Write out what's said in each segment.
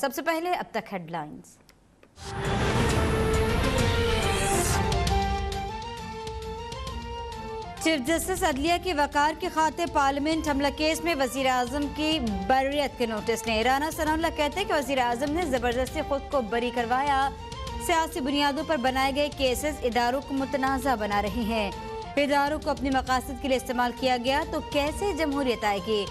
सबसे पहले अब तक हेडलाइंस। चीफ जस्टिस अदलिया के वकार के खातिर पार्लियामेंट हमला केस में वजीर आजम की बर्रियत के नोटिस ने। राना सनाउल्लाह कहते हैं कि वजीर आजम ने जबरदस्ती खुद को बरी करवाया। सियासी बुनियादों पर बनाए गए केसेस इदारों को मुतनाज़ा बना रही हैं। इदारों को अपने मकासद के लिए इस्तेमाल किया गया तो कैसे जमहूरियत आएगी।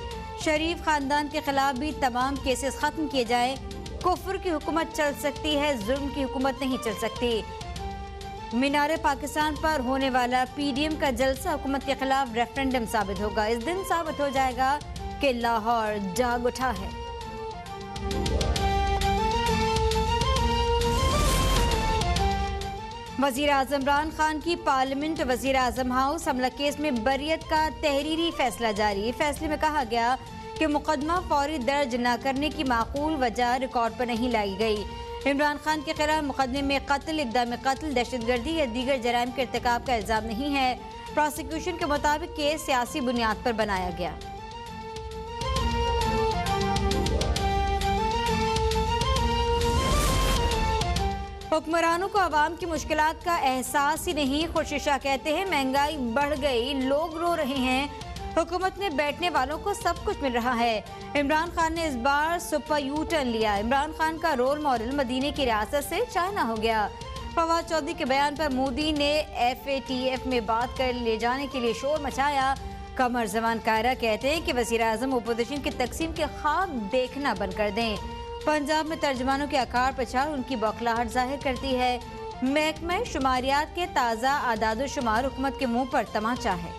शरीफ खानदान के खिलाफ भी तमाम केसेस खत्म किए जाएं। कुफ्र की हुकूमत चल सकती है, जुल्म की हुकूमत नहीं चल सकती। मीनारे पाकिस्तान पर होने वाला पीडीएम का जलसा हुकूमत के खिलाफ रेफरेंडम साबित होगा। इस दिन साबित हो जाएगा कि लाहौर जाग उठा है। वजीर आजम इमरान खान की पार्लियामेंट वजीर आजम हाउस हमला केस में बरियत का तहरीरी फैसला जारी। फैसले में कहा गया कि मुकदमा फौरी दर्ज न करने की माकूल वजह रिकॉर्ड पर नहीं लाई गई। इमरान खान के खिलाफ मुकदमे में कत्ल, इक़दाम कत्ल, दहशतगर्दी या दीगर जराइम के इर्तिकाब का इल्जाम नहीं है। प्रोसिक्यूशन के मुताबिक केस सियासी बुनियाद पर बनाया गया। हुक्मरानों को आवाम की मुश्किलात का एहसास ही नहीं। खुर्शीद शाह कहते हैं महंगाई बढ़ गई, लोग रो रहे हैं, हुकूमत में बैठने वालों को सब कुछ मिल रहा है। इमरान खान ने इस बार सुपर यू टर्न लिया। इमरान खान का रोल मॉडल मदीने की रियासत से चाइना हो गया। फवाद चौधरी के बयान पर मोदी ने FATF में बात कर ले जाने के लिए शोर मचाया। कमर जमान कायरा कहते हैं कि वज़ीर आज़म अपोजिशन की तकसीम के ख्वाब देखना बंद कर दें। पंजाब में तर्जमानों के आकार पछाड़ उनकी बौखलाहट जाहिर करती है। महकमा शुमारियात के ताज़ा आदाद शुमार हुकूमत के मुंह पर तमाचा है।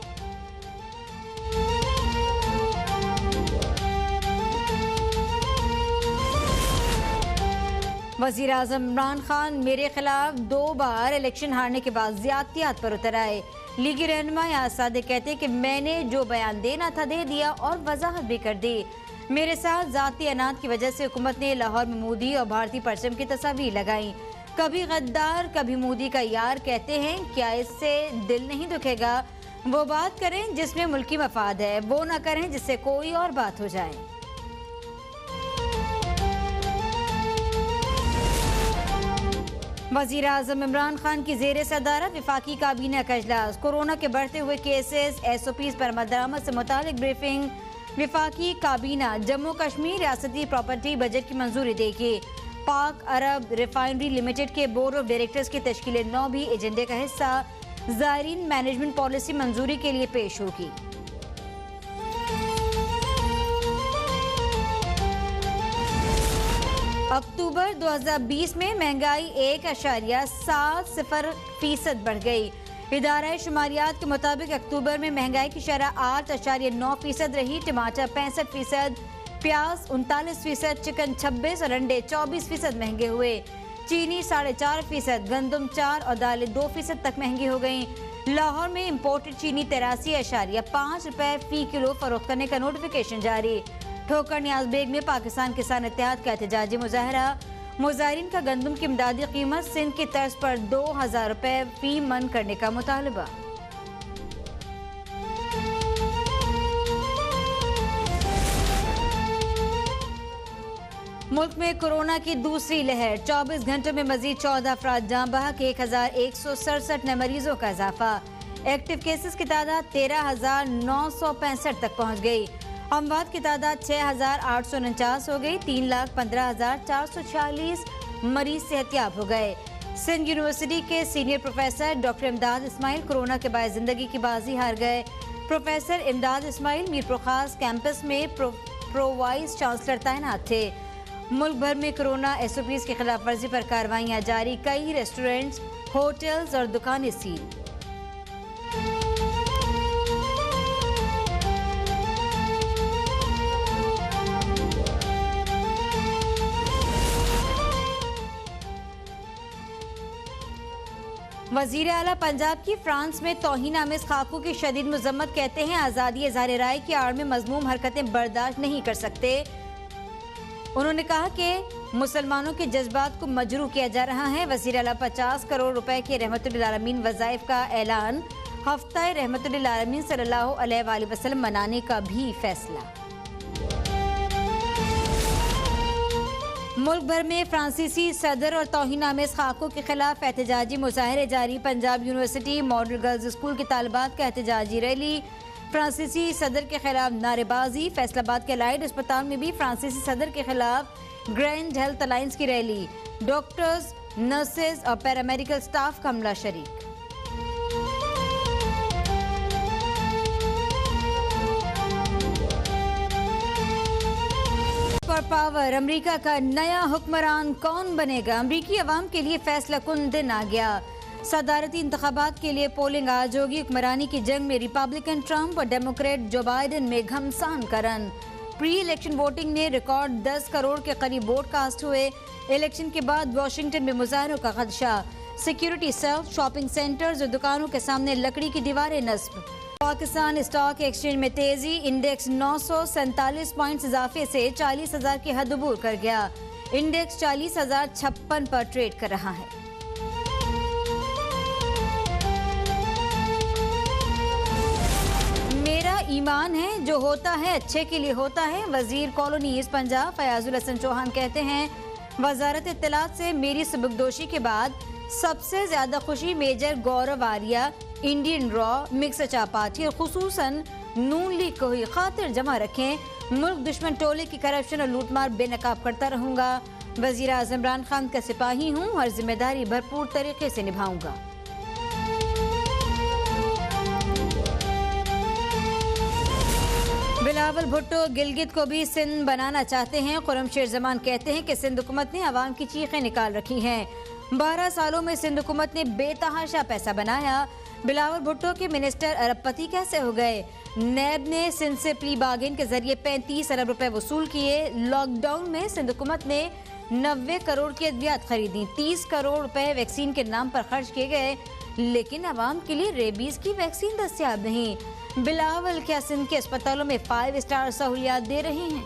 वज़ीर आज़म इमरान खान मेरे खिलाफ 2 बार इलेक्शन हारने के बाद ज़्यादतियात पर उतर आए। लीगी रहनुमा यासादे कहते हैं कि मैंने जो बयान देना था दे दिया और वजाहत भी कर दी। मेरे साथ जाती अनाद की वजह से हुकूमत ने लाहौर में मोदी और भारतीय परचम की तस्वीर लगाई। कभी गद्दार कभी मोदी का यार कहते हैं, क्या इससे दिल नहीं दुखेगा? वो बात करें जिसमें मुल्की मफाद है, वो ना करें जिससे कोई और बात हो जाए। वज़ीर आज़म इमरान खान की ज़ेर सदारत वफाकी काबीना का इजलास। कोरोना के बढ़ते हुए केसेस, SOPs पर मदरामद से मुतालिक ब्रीफिंग। वफाकी काबीना जम्मू कश्मीर रियासती प्रॉपर्टी बजट की मंजूरी देगी। पाक अरब रिफाइनरी लिमिटेड के बोर्ड ऑफ डायरेक्टर्स की तश्कील 9 भी एजेंडे का हिस्सा। ज़ायरीन मैनेजमेंट पॉलिसी मंजूरी के लिए पेश होगी। अक्टूबर 2020 में महंगाई 1.70% बढ़ गई। इदारा शुमारियात के मुताबिक अक्टूबर में महंगाई की शरह 8.9% रही। टमाटर 65%, प्याज 39%, चिकन 26% और अंडे 24% महंगे हुए। चीनी 4.5%, गंदम 4% और दालें 2% तक महंगी हो गईं। लाहौर में इम्पोर्टेड चीनी 83.5 रुपए फी किलो फरोख्त करने का नोटिफिकेशन जारी। ठोकर नियाज बेग में पाकिस्तान किसान इत्तेहाद का एहतजाजी मुजाहरा। मुजाहिरीन का गंदम की इमदादी कीमत सिंध की तर्ज पर 2000 रुपए फी मन करने का मुतालबा। मुल्क में कोरोना की दूसरी लहर। 24 घंटों में मजीद 14 अफराद जान बहक। 1167 नए मरीजों का इजाफा। एक्टिव केसेस की तादाद 13,965 तक पहुँच गई। अमवात की तादाद 6,849 हो गई। 3,15,446 मरीज सेहतियाब हो गए। सिंध यूनिवर्सिटी के सीनियर प्रोफेसर डॉक्टर इमदाद इस्माइल कोरोना के बाद जिंदगी की बाजी हार गए। प्रोफेसर इमदाद इस्माइल मीरपुर खास कैंपस में प्रो वाइस चांसलर तैनात थे। मुल्क भर में कोरोना SOPs की खिलाफ वर्जी पर कार्रवाइयाँ जारी। कई रेस्टोरेंट्स, होटल्स और दुकानें सील। वजीर आला पंजाब की फ्रांस में तौहीन आमिज खाकों की शदीद मजम्मत। कहते हैं आज़ादी इज़हार राय की आड़ में मजमूम हरकतें बर्दाश्त नहीं कर सकते। उन्होंने कहा कि मुसलमानों के जज्बात को मजरूह किया जा रहा है। वज़ीर आला 50 करोड़ रुपए के रहमतुल आलमीन वज़ाइफ का ऐलान। हफ्ता रहमतुल आलमीन सल्लल्लाहु अलैहि वसल्लम मनाने का भी फैसला। मुल्क भर में फ्रांसीसी सदर और तौहीन-आमेज खाकों के खिलाफ एहतजाजी मुजाहरे जारी। Punjab university model girls school के तालिबात का एहतजाजी रैली। फ्रांसीसी सदर के खिलाफ नारेबाजी। फैसलाबाद के लाइट अस्पताल में भी फ्रांसीसी सदर के खिलाफ ग्रैंड हेल्थ अलायंस की रैली। डॉक्टर्स, नर्सेज और पैरामेडिकल स्टाफ का हमला शरीक। पावर, अमेरिका का नया हुक्मरान कौन बनेगा? अमेरिकी अवाम के लिए फैसला कुन दिन आ गया। सदारती इंतखाबात के लिए पोलिंग आज होगी। हुक्मरानी की जंग में रिपब्लिकन ट्रंप और डेमोक्रेट जो बाइडेन में घमसान करन। प्री इलेक्शन वोटिंग में रिकॉर्ड 10 करोड़ के करीब वोट कास्ट हुए। इलेक्शन के बाद वॉशिंगटन में मुजाहरों का खदशा। सिक्योरिटी सेल, शॉपिंग सेंटर्स और दुकानों के सामने लकड़ी की दीवारें नस्ब। पाकिस्तान स्टॉक एक्सचेंज में तेजी। इंडेक्स 947 पॉइंट्स इजाफे से 40,000 की हद अबूर कर गया। इंडेक्स 40,056 पर ट्रेड कर रहा है। मेरा ईमान है जो होता है अच्छे के लिए होता है। वजीर कॉलोनीज पंजाब फयाजुल हसन चौहान कहते हैं, वजारत इत्तलात से मेरी सबकदोशी के बाद सबसे ज्यादा खुशी मेजर गौरव आर्या, इंडियन रॉ, मिक्स चापाटी और खुसूसन नून लीग को ही खातिर जमा रखें। मुल्क दुश्मन टोले की करप्शन और लूटमार बेनकाब करता रहूंगा। वजीर आज़म इमरान खान का सिपाही हूँ, हर जिम्मेदारी भरपूर तरीके से निभाऊंगा। बिलावल भुट्टो गिलगित को भी सिंध बनाना चाहते हैं। खुरमशेर जमान कहते हैं कि सिंध हुकूमत ने अवाम की चीखें निकाल रखी हैं। 12 सालों में सिंध हुकूमत ने बेतहाशा पैसा बनाया। बिलावल भुट्टो के मिनिस्टर अरबपति कैसे हो गए? नैब ने सिंध से प्री बार्गेन के जरिए 35 अरब रुपए वसूल किए। लॉकडाउन में सिंध हुकूमत ने 90 करोड़ की अद्वियात खरीदी। 30 करोड़ रुपए वैक्सीन के नाम पर खर्च किए गए, लेकिन अवाम के लिए रेबीज की वैक्सीन दस्तयाब नहीं। बिलावल क्या सिंध के अस्पतालों में 5 स्टार सहूलियात दे रहे हैं?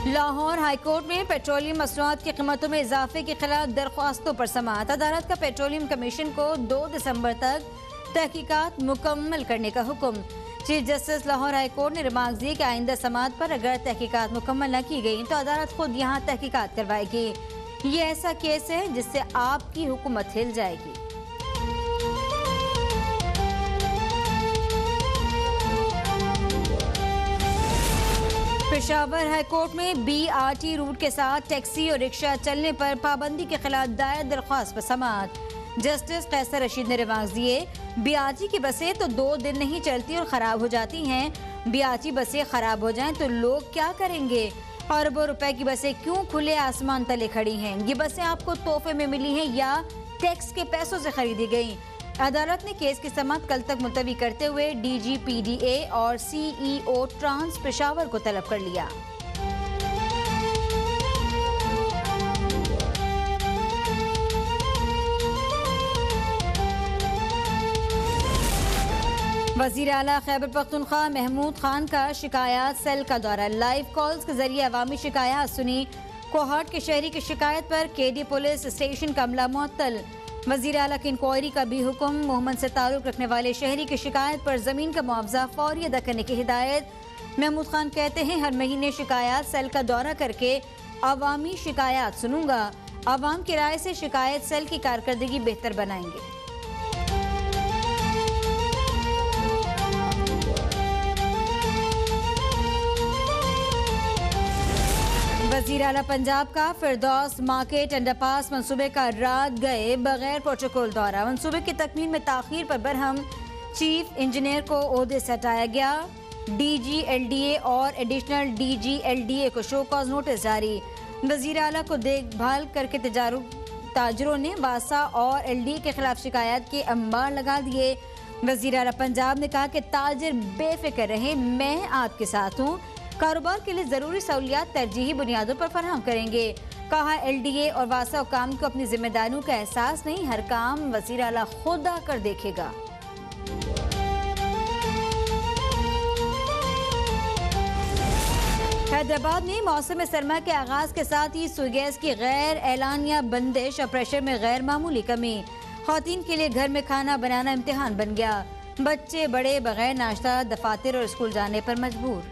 लाहौर हाईकोर्ट में पेट्रोलियम मसनूआत की कीमतों में इजाफे के खिलाफ दरख्वास्तों पर समाअत। अदालत का पेट्रोलियम कमीशन को 2 दिसंबर तक तहकीकात मुकम्मल करने का हुक्म। चीफ जस्टिस लाहौर हाईकोर्ट ने रिमार्क दिए कि आइंदा समाअत पर अगर तहकीकात मुकम्मल न की गई तो अदालत खुद यहाँ तहकीकात करवाएगी। ये ऐसा केस है जिससे आपकी हुकूमत हिल जाएगी। पेशावर हाईकोर्ट में BRT रूट के साथ टैक्सी और रिक्शा चलने पर पाबंदी के खिलाफ दायर दरख्वास्त पर समाअत। जस्टिस कैसर रशीद ने रिमार्क दिए, BRT की बसें तो 2 दिन नहीं चलती और खराब हो जाती हैं। BRT बसें खराब हो जाएं तो लोग क्या करेंगे? अरबों रुपए की बसें क्यों खुले आसमान तले खड़ी हैं? ये बसें आपको तोहफे में मिली हैं या टैक्स के पैसों से खरीदी गई? अदालत ने केस की समाअत कल तक मुलतवी करते हुए DG PDA और CEO ट्रांस पेशावर को तलब कर लिया। वजीर आला खैबर पख्तूनख्वा महमूद खान का शिकायत सेल का दौरा। लाइव कॉल्स के जरिए अवामी शिकायत सुनी। कोहाट के शहरी की शिकायत पर KD पुलिस स्टेशन का अमला मुअत्तल। वजीर आला की इंक्वायरी का भी हुक्म। मोहम्मद से ताल्लुक रखने वाले शहरी की शिकायत पर जमीन का मुआवजा फौरी अदा करने की हिदायत। महमूद खान कहते हैं, हर महीने शिकायत सेल का दौरा करके अवामी शिकायत सुनूंगा। अवाम की राय से शिकायत सेल की कारकर्दगी बेहतर बनाएंगे। वजीर आला पंजाब का फिरदौस मार्केट अंडरपास मंसूबे का रात गए बगैर प्रोटोकॉल दौरा। मंसूबे की तकमील में ताखीर पर बरहम। चीफ इंजीनियर को ओहदे से हटाया गया। DG LDA और एडिशनल DG LDA को शो कॉज नोटिस जारी। वजीर आला को देखभाल करके ताजरों ने वासा और LDA के खिलाफ शिकायत के अंबार लगा दिए। वजीर आला पंजाब ने कहा कि ताजिर बेफिक्र रहे, मैं आपके साथ हूँ। कारोबार के लिए जरूरी सहूलियात तरजीही बुनियादों पर फराहम करेंगे। कहा, LDA और वासा हुकाम को अपनी जिम्मेदारियों का एहसास नहीं, हर काम वजीर आला खुद आकर देखेगा। हैदराबाद में मौसम सरमा के आगाज के साथ ही सुई गैस की गैर एलानिया बंदिश और प्रेशर में गैर मामूली कमी। खवातीन के लिए घर में खाना बनाना इम्तिहान बन गया। बच्चे बड़े बगैर नाश्ता दफातर और स्कूल जाने पर मजबूर।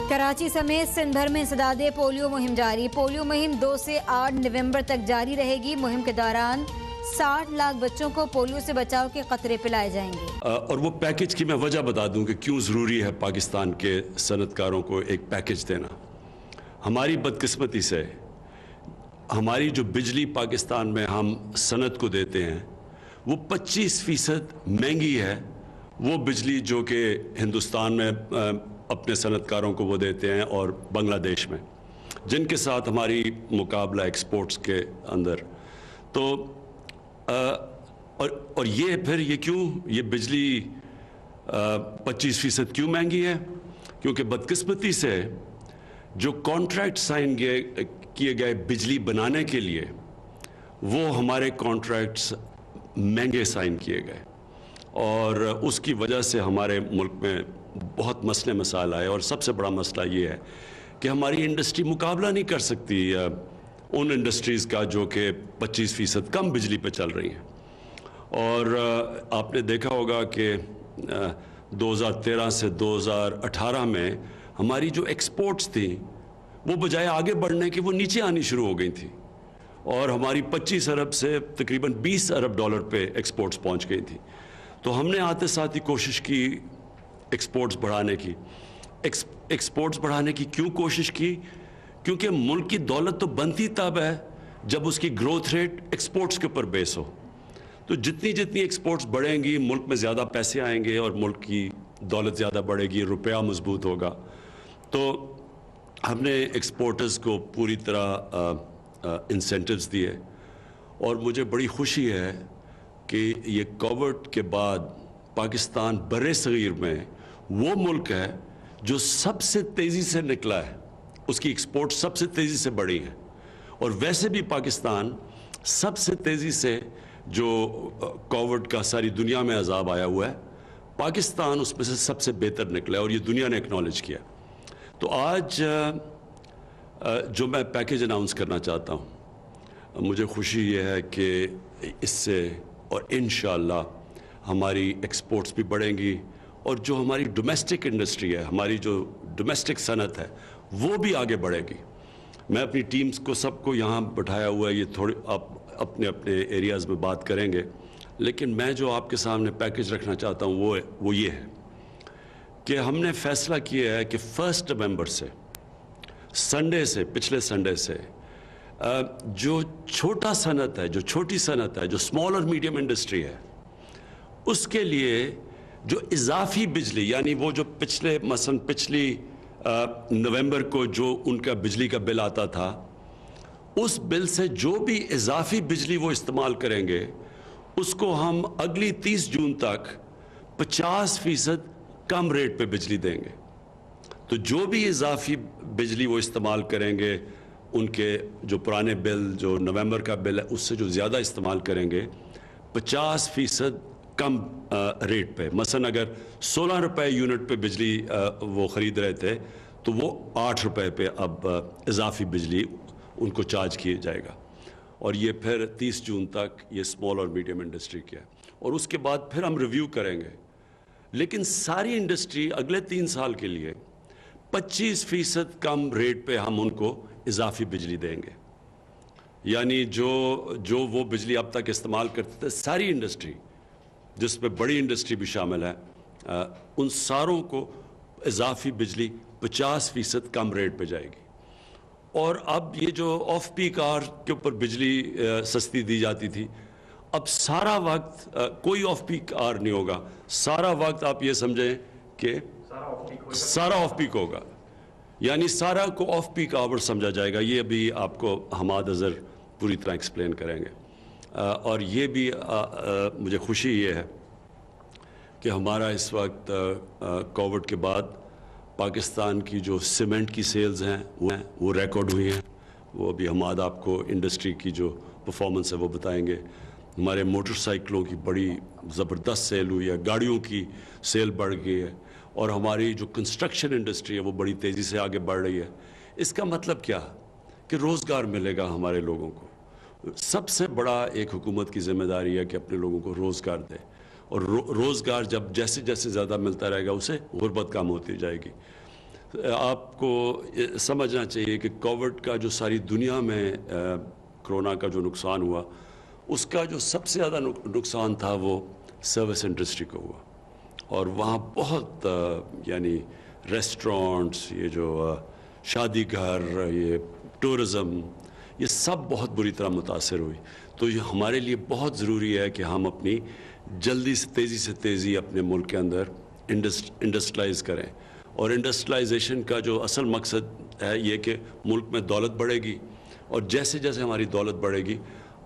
कराची समेत सिंध भर में इंसदादे पोलियो मुहिम जारी। पोलियो मुहिम 2 से 8 नवंबर तक जारी रहेगी। मुहिम के दौरान 60 लाख बच्चों को पोलियो से बचाव के कतरे पिलाए जाएंगे। और वो पैकेज की मैं वजह बता दूं कि क्यों ज़रूरी है पाकिस्तान के सनतकारों को एक पैकेज देना। हमारी बदकिस्मती से हमारी जो बिजली पाकिस्तान में हम सनत को देते हैं वो 25% महंगी है वो बिजली जो कि हिंदुस्तान में अपने सनतकारों को वो देते हैं और बांग्लादेश में, जिनके साथ हमारी मुकाबला एक्सपोर्ट्स के अंदर। तो और ये क्यों ये बिजली 25% क्यों महंगी है? क्योंकि बदकिस्मती से जो कॉन्ट्रैक्ट साइन किए गए बिजली बनाने के लिए वो हमारे कॉन्ट्रैक्ट्स महंगे साइन किए गए और उसकी वजह से हमारे मुल्क में बहुत मसले मसाइल आए। और सबसे बड़ा मसला ये है कि हमारी इंडस्ट्री मुकाबला नहीं कर सकती उन इंडस्ट्रीज़ का जो कि 25% कम बिजली पे चल रही हैं। और आपने देखा होगा कि 2013 से 2018 में हमारी जो एक्सपोर्ट्स थी वो बजाय आगे बढ़ने के वो नीचे आनी शुरू हो गई थी और हमारी 25 अरब से तकरीबन 20 अरब डॉलर पे एक्सपोर्ट्स पहुंच गई थी। तो हमने आते साथ ही कोशिश की एक्सपोर्ट्स बढ़ाने की। एक्सपोर्ट्स बढ़ाने की क्यों कोशिश की? क्योंकि मुल्क की दौलत तो बनती तब है जब उसकी ग्रोथ रेट एक्सपोर्ट्स के ऊपर बेस हो। तो जितनी जितनी एक्सपोर्ट्स बढ़ेंगी मुल्क में ज़्यादा पैसे आएंगे और मुल्क की दौलत ज़्यादा बढ़ेगी, रुपया मजबूत होगा। तो हमने एक्सपोर्टर्स को पूरी तरह इंसेंटिव्स दिए और मुझे बड़ी खुशी है कि ये कोविड के बाद पाकिस्तान बर्रे सगीर में वो मुल्क है जो सबसे तेज़ी से निकला है, उसकी एक्सपोर्ट सबसे तेज़ी से बढ़ी है। और वैसे भी पाकिस्तान सबसे तेज़ी से जो कोविड का सारी दुनिया में अजाब आया हुआ है, पाकिस्तान उसमें से सबसे बेहतर निकला है और ये दुनिया ने एक्नॉलेज किया। तो आज जो मैं पैकेज अनाउंस करना चाहता हूँ, मुझे खुशी ये है कि इससे और इंशाअल्लाह हमारी एक्सपोर्ट्स भी बढ़ेंगी और जो हमारी डोमेस्टिक इंडस्ट्री है, हमारी जो डोमेस्टिक सनत है, वो भी आगे बढ़ेगी। मैं अपनी टीम्स को सबको यहाँ बैठाया हुआ है, ये थोड़ी आप अपने अपने एरियाज़ में बात करेंगे, लेकिन मैं जो आपके सामने पैकेज रखना चाहता हूँ वो ये है कि हमने फैसला किया है कि 1 नवंबर से संडे से, पिछले संडे से जो छोटा सनत है, जो छोटी सनत है, जो स्मॉल और मीडियम इंडस्ट्री है, उसके लिए जो इजाफी बिजली, यानी वो जो पिछली नवंबर को जो उनका बिजली का बिल आता था, उस बिल से जो भी इजाफी बिजली वो इस्तेमाल करेंगे उसको हम अगली 30 जून तक 50% कम रेट पे बिजली देंगे। तो जो भी इजाफी बिजली वो इस्तेमाल करेंगे, उनके जो पुराने बिल, जो नवंबर का बिल है, उससे जो ज़्यादा इस्तेमाल करेंगे 50% कम रेट पे। मसलन अगर 16 रुपए यूनिट पे बिजली वो ख़रीद रहे थे तो वो 8 रुपए पे अब इजाफी बिजली उनको चार्ज किया जाएगा। और ये फिर 30 जून तक ये स्मॉल और मीडियम इंडस्ट्री की है और उसके बाद फिर हम रिव्यू करेंगे। लेकिन सारी इंडस्ट्री अगले 3 साल के लिए 25% कम रेट पे हम उनको इजाफी बिजली देंगे। यानी जो वो बिजली अब तक इस्तेमाल करते थे, सारी इंडस्ट्री जिसमें बड़ी इंडस्ट्री भी शामिल है, उन सारों को इजाफी बिजली 50% कम रेट पे जाएगी। और अब ये जो ऑफ पीक आवर के ऊपर बिजली सस्ती दी जाती थी, अब सारा वक्त कोई ऑफ पीक आवर नहीं होगा। सारा वक्त आप ये समझें कि सारा ऑफ पीक होगा, यानी सारा को ऑफ पीक आवर समझा जाएगा। ये अभी आपको हमाद अज़हर पूरी तरह एक्सप्लेन करेंगे। और ये भी मुझे खुशी ये है कि हमारा इस वक्त कोविड के बाद पाकिस्तान की जो सीमेंट की सेल्स हैं वो रिकॉर्ड हुई हैं। वो अभी हमाद आपको इंडस्ट्री की जो परफॉर्मेंस है वो बताएंगे। हमारे मोटरसाइकिलों की बड़ी ज़बरदस्त सेल हुई है, गाड़ियों की सेल बढ़ गई है और हमारी जो कंस्ट्रक्शन इंडस्ट्री है वो बड़ी तेज़ी से आगे बढ़ रही है। इसका मतलब क्या कि रोज़गार मिलेगा हमारे लोगों को। सबसे बड़ा एक हुकूमत की जिम्मेदारी है कि अपने लोगों को रोज़गार दे, और रोज़गार जब जैसे जैसे ज़्यादा मिलता रहेगा उसे गुर्बत कम होती जाएगी। आपको समझना चाहिए कि कोविड का जो सारी दुनिया में कोरोना का जो नुकसान हुआ, उसका जो सबसे ज़्यादा नुकसान था वो सर्विस इंडस्ट्री को हुआ, और वहाँ बहुत यानी रेस्टोरेंट्स, ये जो शादी घर, ये टूरिज़म, ये सब बहुत बुरी तरह मुतासर हुई। तो ये हमारे लिए बहुत ज़रूरी है कि हम अपनी जल्दी से तेज़ी अपने मुल्क के अंदर इंडस्ट्रियलाइज़ करें। और इंडस्ट्रियलाइजेशन का जो असल मकसद है ये कि मुल्क में दौलत बढ़ेगी, और जैसे जैसे हमारी दौलत बढ़ेगी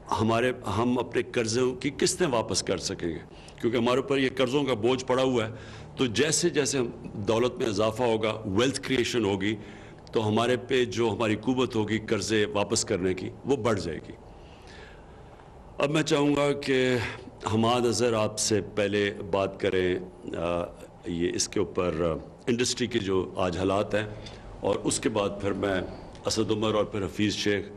हम अपने कर्ज़ों की किस्तें वापस कर सकेंगे, क्योंकि हमारे ऊपर ये कर्ज़ों का बोझ पड़ा हुआ है। तो जैसे जैसे दौलत में इजाफा होगा, वेल्थ क्रिएशन होगी, तो हमारे पे जो हमारी कुव्वत होगी कर्ज़े वापस करने की, वो बढ़ जाएगी। अब मैं चाहूँगा कि हमाद अज़हर आपसे पहले बात करें ये इसके ऊपर इंडस्ट्री के जो आज हालात हैं, और उसके बाद फिर मैं असद उमर और फिर हफीज़ शेख